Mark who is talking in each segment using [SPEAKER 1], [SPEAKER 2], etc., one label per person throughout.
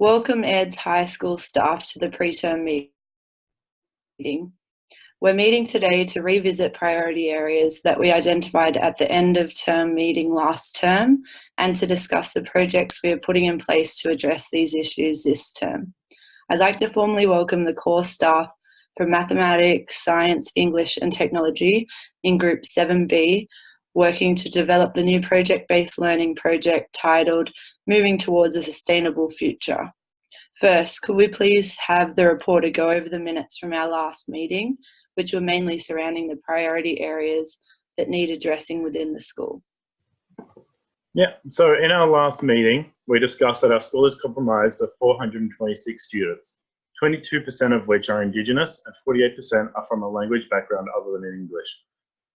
[SPEAKER 1] Welcome Ed's high school staff to the preterm meeting. We're meeting today to revisit priority areas that we identified at the end of term meeting last term and to discuss the projects we are putting in place to address these issues this term. I'd like to formally welcome the core staff from Mathematics, Science, English and Technology in Group 7B, working to develop the new project-based learning project titled Moving Towards a Sustainable Future. First, could we please have the reporter go over the minutes from our last meeting, which were mainly surrounding the priority areas that need addressing within the school?
[SPEAKER 2] Yeah, so in our last meeting, we discussed that our school is comprised of 426 students, 22% of which are Indigenous and 48% are from a language background other than English.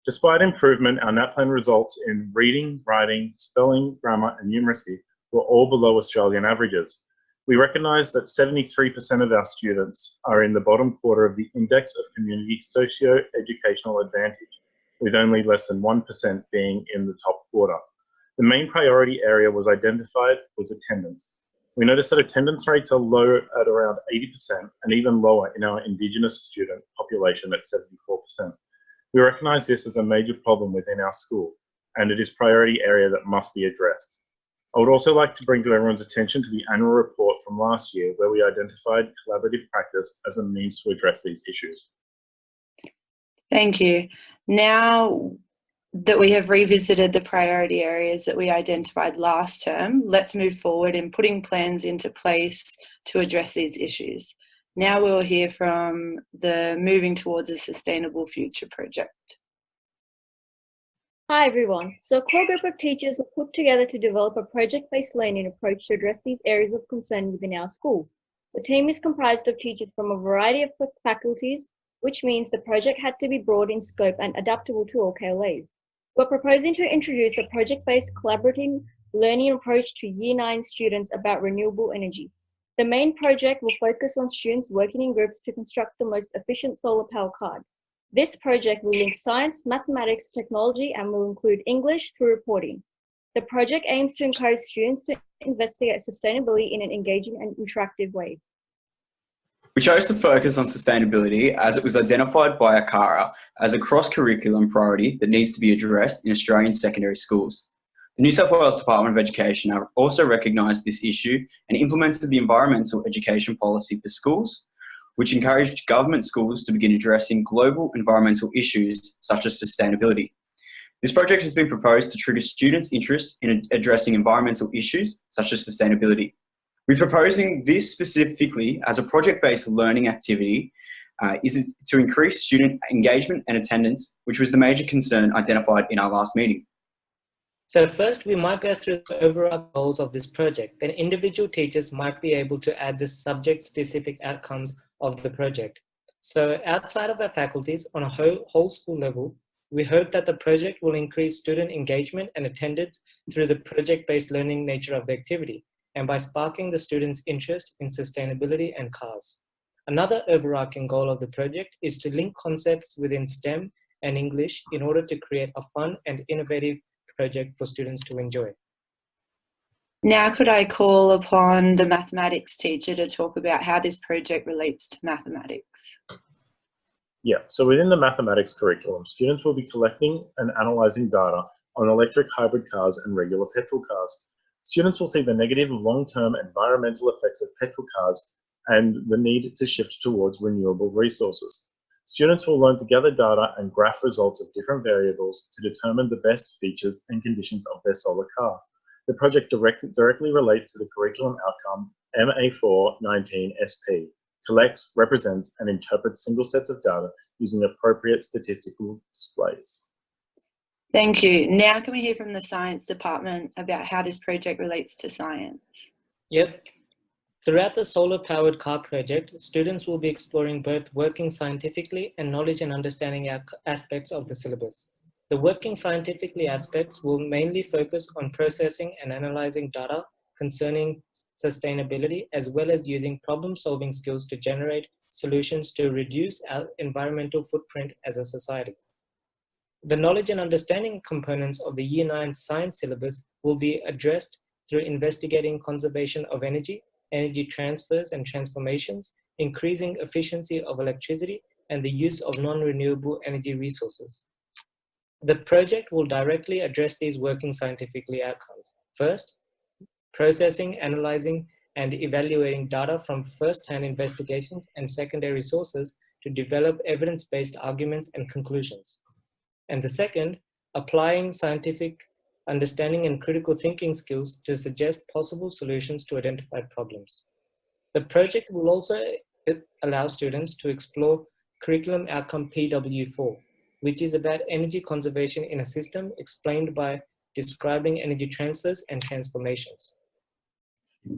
[SPEAKER 2] Despite improvement, our NAPLAN results in reading, writing, spelling, grammar, and numeracy were all below Australian averages. We recognise that 73% of our students are in the bottom quarter of the Index of Community Socio-Educational Advantage, with only less than 1% being in the top quarter. The main priority area identified was attendance. We noticed that attendance rates are low at around 80% and even lower in our Indigenous student population at 74%. We recognise this as a major problem within our school, and it is a priority area that must be addressed. I would also like to bring to everyone's attention to the annual report from last year, where we identified collaborative practice as a means to address these issues.
[SPEAKER 1] Thank you. Now that we have revisited the priority areas that we identified last term, let's move forward in putting plans into place to address these issues. Now we'll hear from the Moving Towards a Sustainable Future project.
[SPEAKER 3] Hi everyone. So a core group of teachers are put together to develop a project-based learning approach to address these areas of concern within our school. The team is comprised of teachers from a variety of faculties, which means the project had to be broad in scope and adaptable to all KLAs. We're proposing to introduce a project-based collaborative learning approach to Year 9 students about renewable energy. The main project will focus on students working in groups to construct the most efficient solar power card. This project will link science, mathematics, technology, and will include English through reporting. The project aims to encourage students to investigate sustainability in an engaging and interactive way.
[SPEAKER 4] We chose to focus on sustainability as it was identified by ACARA as a cross-curriculum priority that needs to be addressed in Australian secondary schools. The New South Wales Department of Education have also recognised this issue and implemented the environmental education policy for schools, which encouraged government schools to begin addressing global environmental issues such as sustainability. This project has been proposed to trigger students' interest in addressing environmental issues such as sustainability. We're proposing this specifically as a project-based learning activity is to increase student engagement and attendance, which was the major concern identified in our last meeting.
[SPEAKER 5] So first, we might go through the overall goals of this project. Then individual teachers might be able to add the subject-specific outcomes of the project. So outside of our faculties, on a whole school level, we hope that the project will increase student engagement and attendance through the project-based learning nature of the activity, and by sparking the students' interest in sustainability and cars. Another overarching goal of the project is to link concepts within STEM and English in order to create a fun and innovative project for students to enjoy.
[SPEAKER 1] Now could I call upon the mathematics teacher to talk about how this project relates to mathematics?
[SPEAKER 2] Yeah, so within the mathematics curriculum, students will be collecting and analysing data on electric hybrid cars and regular petrol cars. Students will see the negative long-term environmental effects of petrol cars and the need to shift towards renewable resources. Students will learn to gather data and graph results of different variables to determine the best features and conditions of their solar car. The project directly relates to the curriculum outcome MA419SP, collects, represents, and interprets single sets of data using appropriate statistical displays.
[SPEAKER 1] Thank you. Now can we hear from the science department about how this project relates to science?
[SPEAKER 5] Yep. Throughout the solar powered car project, students will be exploring both working scientifically and knowledge and understanding aspects of the syllabus. The working scientifically aspects will mainly focus on processing and analyzing data concerning sustainability, as well as using problem-solving skills to generate solutions to reduce our environmental footprint as a society. The knowledge and understanding components of the Year 9 science syllabus will be addressed through investigating conservation of energy energy transfers and transformations, increasing efficiency of electricity, and the use of non-renewable energy resources. The project will directly address these working scientifically outcomes. First, processing, analyzing, and evaluating data from first-hand investigations and secondary sources to develop evidence-based arguments and conclusions. And the second, applying scientific understanding and critical thinking skills to suggest possible solutions to identified problems. The project will also allow students to explore curriculum outcome PW4, which is about energy conservation in a system explained by describing energy transfers and transformations.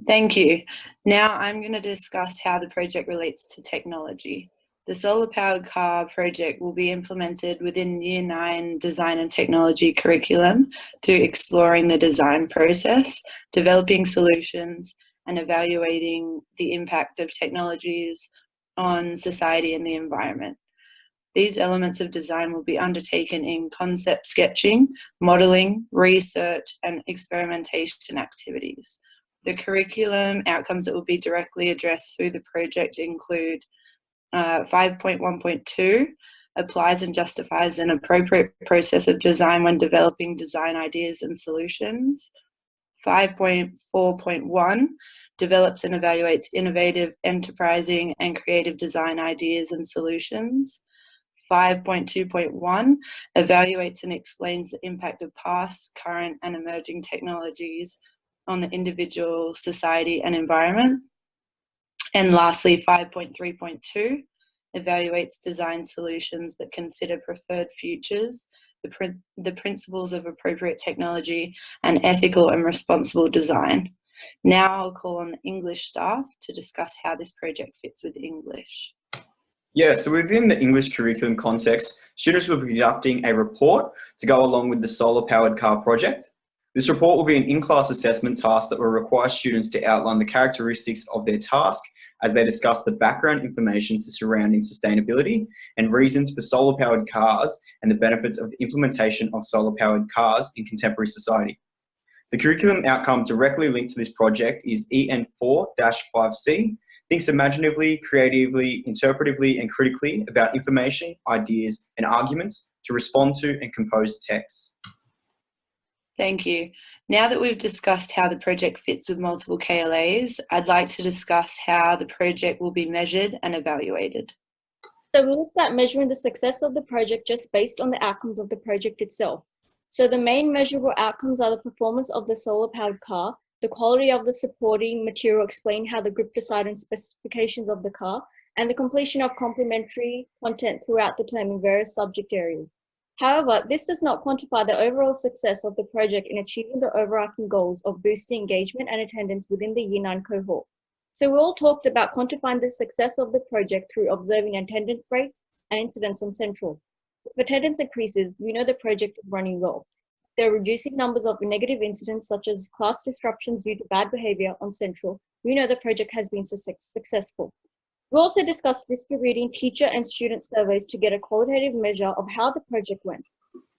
[SPEAKER 1] Thank you. Now I'm going to discuss how the project relates to technology. The solar-powered car project will be implemented within Year 9 Design and Technology curriculum through exploring the design process, developing solutions, and evaluating the impact of technologies on society and the environment. These elements of design will be undertaken in concept sketching, modelling, research, and experimentation activities. The curriculum outcomes that will be directly addressed through the project include 5.1.2 applies and justifies an appropriate process of design when developing design ideas and solutions. 5.4.1 develops and evaluates innovative, enterprising, and creative design ideas and solutions. 5.2.1 evaluates and explains the impact of past, current, and emerging technologies on the individual, society, and environment. And lastly, 5.3.2 evaluates design solutions that consider preferred futures, the principles of appropriate technology, and ethical and responsible design. Now I'll call on the English staff to discuss how this project fits with English.
[SPEAKER 4] Yeah, so within the English curriculum context, students will be conducting a report to go along with the solar-powered car project. This report will be an in-class assessment task that will require students to outline the characteristics of their task as they discuss the background information surrounding sustainability and reasons for solar-powered cars and the benefits of the implementation of solar-powered cars in contemporary society. The curriculum outcome directly linked to this project is EN4-5C, thinks imaginatively, creatively, interpretively, and critically about information, ideas, and arguments to respond to and compose texts.
[SPEAKER 1] Thank you. Now that we've discussed how the project fits with multiple KLAs, I'd like to discuss how the project will be measured and evaluated.
[SPEAKER 3] So we looked at measuring the success of the project just based on the outcomes of the project itself. So the main measurable outcomes are the performance of the solar-powered car, the quality of the supporting material explaining how the group decided on specifications of the car, and the completion of complementary content throughout the term in various subject areas. However, this does not quantify the overall success of the project in achieving the overarching goals of boosting engagement and attendance within the Year 9 cohort. So we all talked about quantifying the success of the project through observing attendance rates and incidents on Central. If attendance increases, we know the project is running well. There are reducing numbers of negative incidents such as class disruptions due to bad behavior on Central. We know the project has been successful. We also discussed distributing teacher and student surveys to get a qualitative measure of how the project went.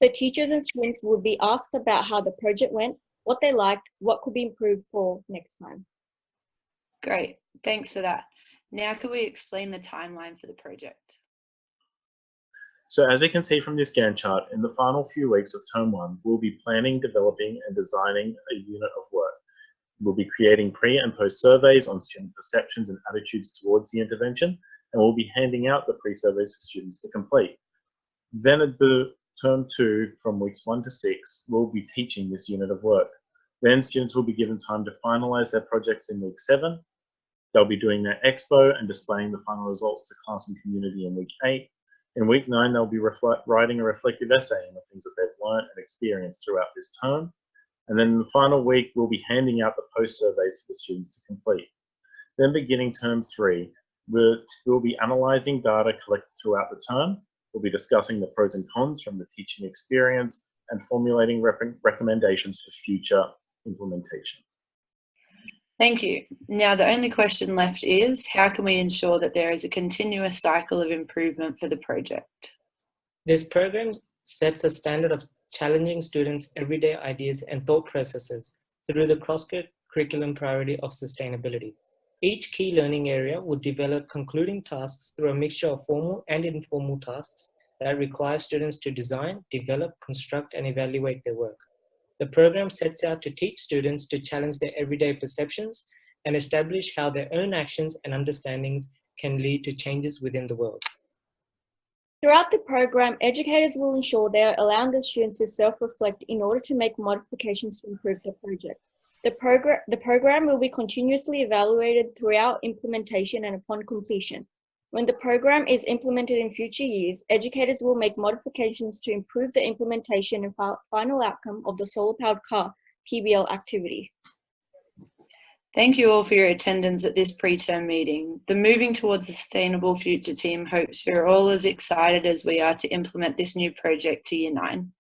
[SPEAKER 3] So teachers and students would be asked about how the project went, what they liked, what could be improved for next time.
[SPEAKER 1] Great, thanks for that. Now can we explain the timeline for the project?
[SPEAKER 2] So as we can see from this Gantt chart, in the final few weeks of Term 1, we'll be planning, developing, and designing a unit of work. We'll be creating pre and post surveys on student perceptions and attitudes towards the intervention, and we'll be handing out the pre-surveys for students to complete. Then at the Term 2, from weeks 1 to 6, we'll be teaching this unit of work. Then students will be given time to finalise their projects in week 7. They'll be doing their expo and displaying the final results to class and community in week 8. In week 9, they'll be writing a reflective essay on the things that they've learned and experienced throughout this term. And then in the final week, we'll be handing out the post surveys for the students to complete. Then beginning Term 3, we'll be analysing data collected throughout the term. We'll be discussing the pros and cons from the teaching experience and formulating recommendations for future implementation.
[SPEAKER 1] Thank you. Now the only question left is, how can we ensure that there is a continuous cycle of improvement for the project?
[SPEAKER 5] This program sets a standard of challenging students' everyday ideas and thought processes through the cross-curriculum priority of sustainability. Each key learning area would develop concluding tasks through a mixture of formal and informal tasks that require students to design, develop, construct, and evaluate their work. The program sets out to teach students to challenge their everyday perceptions and establish how their own actions and understandings can lead to changes within the world.
[SPEAKER 3] Throughout the program, educators will ensure they are allowing the students to self-reflect in order to make modifications to improve the project. The program will be continuously evaluated throughout implementation and upon completion. When the program is implemented in future years, educators will make modifications to improve the implementation and final outcome of the solar-powered car PBL activity.
[SPEAKER 1] Thank you all for your attendance at this pre-term meeting. The Moving Towards a Sustainable Future team hopes you're all as excited as we are to implement this new project to Year 9.